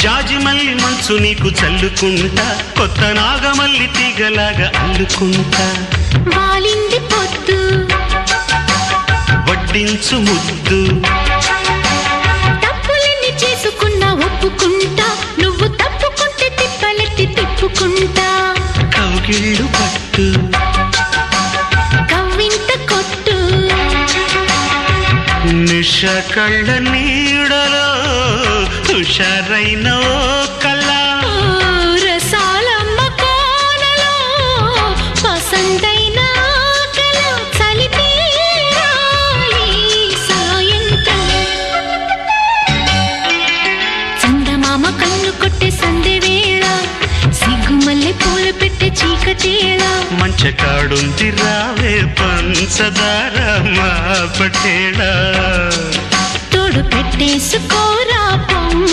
జాజిమల్లి మంచు నీకు చల్లుకుంటా, కొత్త నాగమల్లి తీగలాగా అల్లుకుంటా. వాలింది పొద్దు వడ్డించు ముద్దు, తప్పులన్నీ చేసుకున్నా ఒప్పుకుంటా, నువ్వు తప్పుకుంటే తిప్పలెత్తి తిప్పుకుంటా. కౌగిళ్ళు పట్టు కవ్వింత కొట్టు, నిష కళ్ళ నీడలో హుషారైన ఓ కళ. రసాలమ్మ కోనలో పసందైన ఆకల చలిపేరాలి సాయంత్రం. చందమామ కన్ను కొట్టే సందె వేళ, సిగ్గుమల్లె పూలు పెట్టే చీకటేళ. మంచ కాడుంది రావే పంచదార మా పటేళ, తోడు పెట్టేసుకోరా